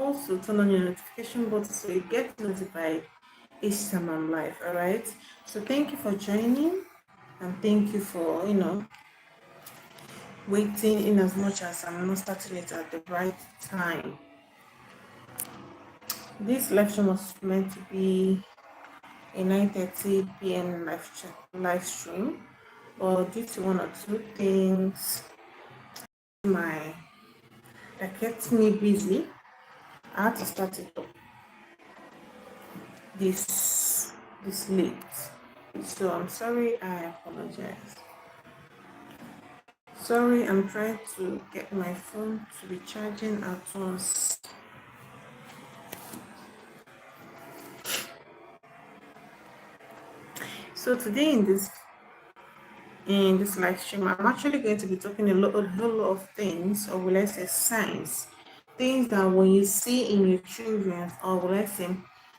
also turn on your notification button so you get notified each time I'm live. All right. So thank you for joining, and thank you for waiting in as much as I'm not starting it at the right time. This live stream was meant to be a 9:30 p.m. live stream, but due to one or two things that kept me busy, I had to start it up this late. So I'm sorry, I apologize. Sorry, I'm trying to get my phone to be charging at once. So today in this live stream, I'm actually going to be talking a whole lot of things, or will I say signs, things that when you see in your children, or will I say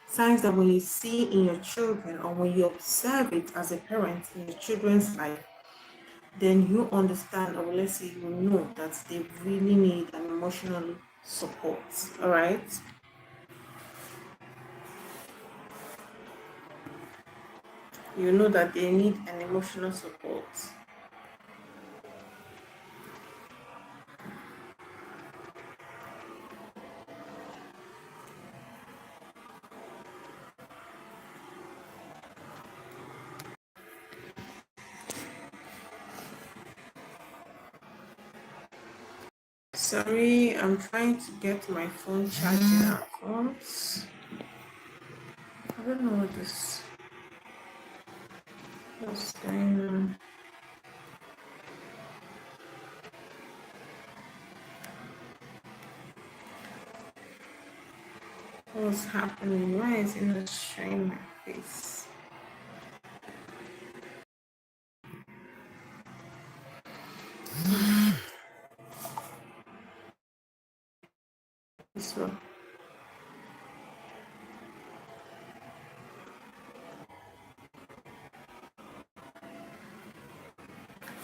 signs that when you see in your children, or when you observe it as a parent in your children's life, then you understand, or let's say you know that they really need an emotional support. All right. You know that they need an emotional support. Sorry, I'm trying to get my phone charging at once. I don't know what's going on. What's happening? Why is it not showing my face? So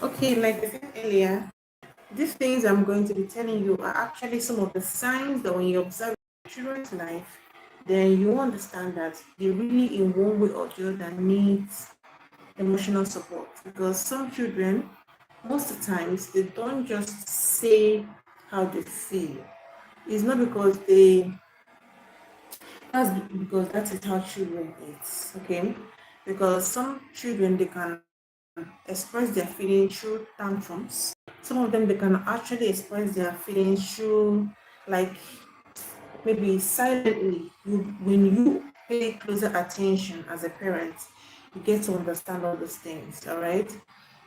okay, like I said earlier, these things I'm going to be telling you are actually some of the signs that when you observe children's life, then you understand that they really in one way or the other needs emotional support. Because some children, most of the times, they don't just say how they feel. It's not because that's because that is how children is, okay? Because some children, they can express their feelings through tantrums. Some of them, they can actually express their feelings through, like, maybe silently. When you pay closer attention as a parent, you get to understand all those things. All right.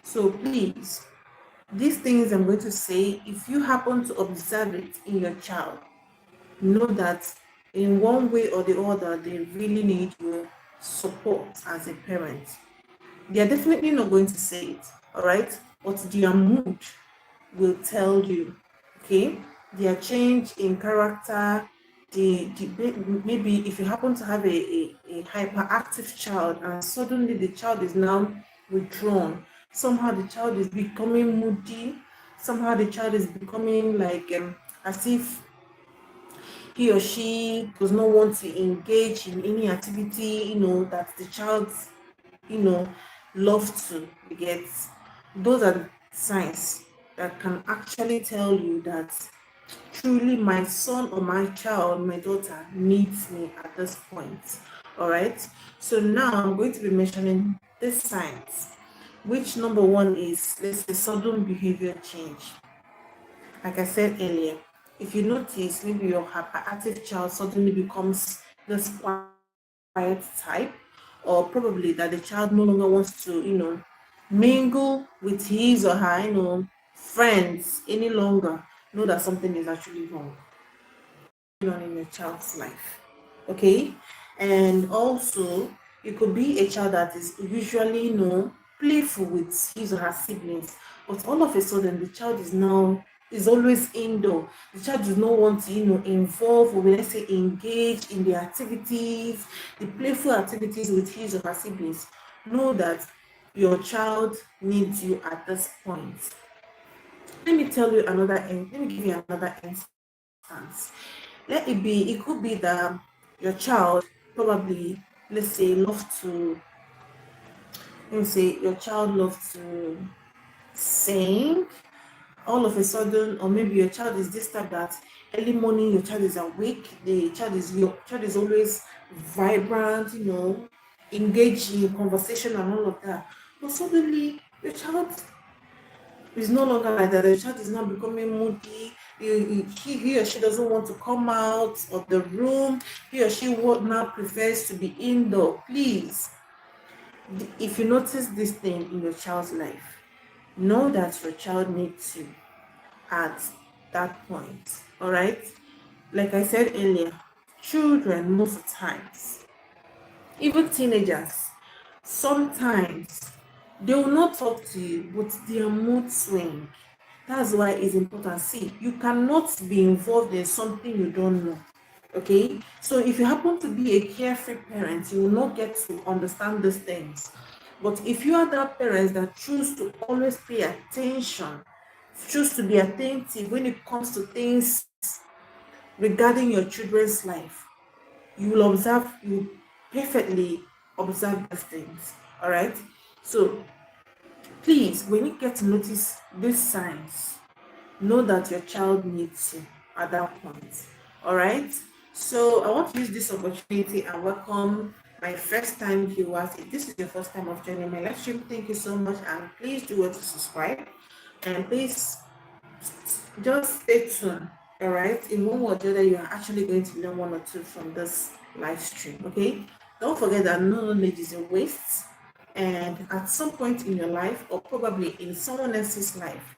So please, these things I'm going to say, if you happen to observe it in your child, know that in one way or the other, they really need your support as a parent. They are definitely not going to say it, all right? But their mood will tell you, okay? Their change in character, maybe if you happen to have a hyperactive child and suddenly the child is now withdrawn, somehow the child is becoming moody, somehow the child is becoming like as if he or she does not want to engage in any activity, that the child, love to get. Those are the signs that can actually tell you that truly my son or my child, my daughter needs me at this point. All right. So now I'm going to be mentioning these signs, which number one is, let's say, sudden behavior change. Like I said earlier, if you notice, maybe your hyperactive child suddenly becomes this quiet type, or probably that the child no longer wants to, mingle with his or her, friends any longer, know that something is actually wrong in your child's life. Okay. And also, it could be a child that is usually, playful with his or her siblings, but all of a sudden the child is always indoor. The child does not want to, involve, or let's say engage in the activities, the playful activities with his or her siblings. Know that your child needs you at this point. Let me give you another instance. Let it be, it could be that your child probably, let's say, love to, let me say, your child loves to sing all of a sudden, or maybe your child is this type that early morning your child is awake, your child is always vibrant, engaged in conversation and all of that. But suddenly your child is no longer like that. The child is now becoming moody. He or she doesn't want to come out of the room. He or she what now prefers to be indoor. Please, if you notice this thing in your child's life, know that your child needs you at that point. All right. Like I said earlier, children most of the times, even teenagers, sometimes they will not talk to you, but their mood swing. That's why it's important. See, you cannot be involved in something you don't know. Okay, so if you happen to be a carefree parent, you will not get to understand these things. But if you are that parent that choose to always pay attention, choose to be attentive when it comes to things regarding your children's life, you perfectly observe these things. All right. So please, when you get to notice these signs, know that your child needs you at that point. All right. So I want to use this opportunity and welcome my first time viewers. If this is your first time of joining my live stream, thank you so much, and please do well to subscribe, and please just stay tuned. All right, in one word or the other, you are actually going to learn one or two from this live stream. Okay, don't forget that no knowledge is a waste, and at some point in your life, or probably in someone else's life,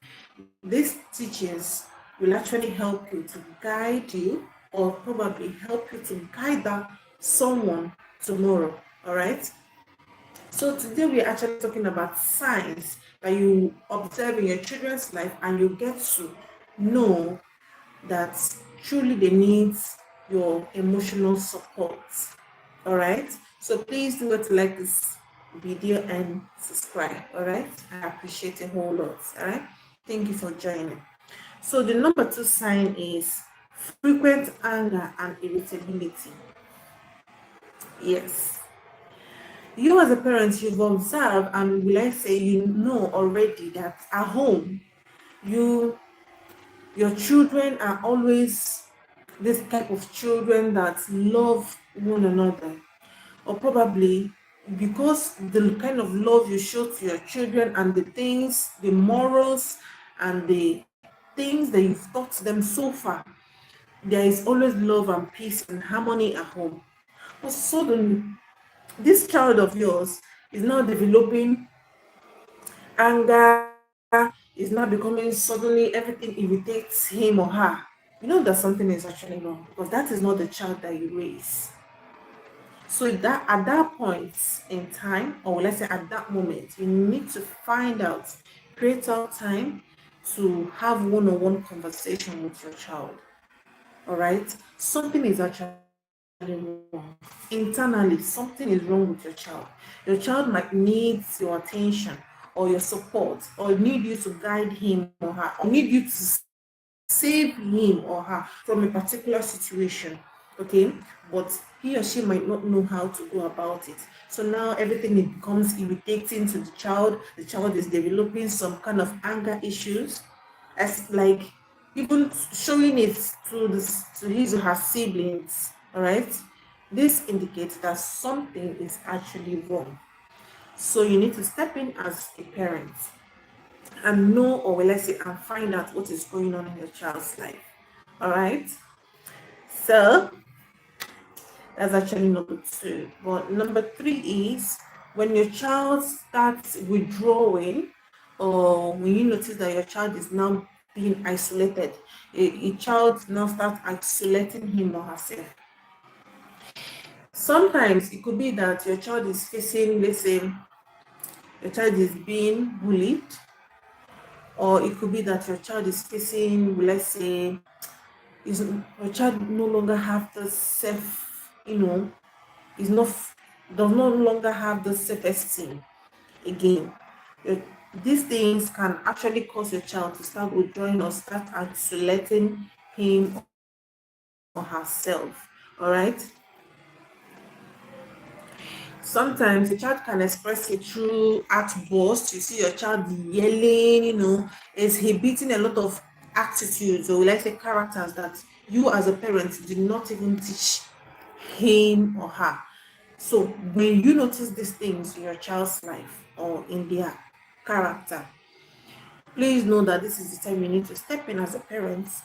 these teachings will actually help you to guide you, or probably help you to guide that someone tomorrow. All right. So today we are actually talking about signs that you observe in your children's life, and you get to know that truly they need your emotional support. All right. So please do what to like this video and subscribe. All right. I appreciate a whole lot. All right. Thank you for joining. So the number 2 sign is frequent anger and irritability. Yes. You as a parent, you've observed, and will I say you know already that at home, you your children are always this type of children that love one another, or probably because the kind of love you show to your children and the morals and the things that you've taught them so far, there is always love and peace and harmony at home. But suddenly, this child of yours is now developing anger, is now becoming suddenly everything irritates him or her. You know that something is actually wrong, because that is not the child that you raise. So that at that point in time, or let's say at that moment, you need to find out, create out time to have one-on-one conversation with your child. All right, something is actually wrong. Internally, something is wrong with your child. Your child might need your attention or your support, or need you to guide him or her, or need you to save him or her from a particular situation. Okay, but he or she might not know how to go about it. So now everything it becomes irritating to the child. The child is developing some kind of anger issues, as like even showing it to his or her siblings. All right, this indicates that something is actually wrong. So you need to step in as a parent and know, or will I say, and find out what is going on in your child's life. All right. So that's actually number 2. But number 3 is when your child starts withdrawing, or when you notice that your child is now being isolated, a child now starts isolating him or herself. Sometimes it could be that your child is facing, let's say, your child is being bullied, or it could be that your child is facing, let's say, your child no longer have the self, is not does no longer have the self-esteem again. Your- these things can actually cause your child to start withdrawing or start isolating him or herself. or herself. All right. Sometimes the child can express it through outbursts. You see your child yelling, exhibiting a lot of attitudes, or let's say characters that you as a parent did not even teach him or her. So when you notice these things in your child's life or in their character, please know that this is the time you need to step in as a parent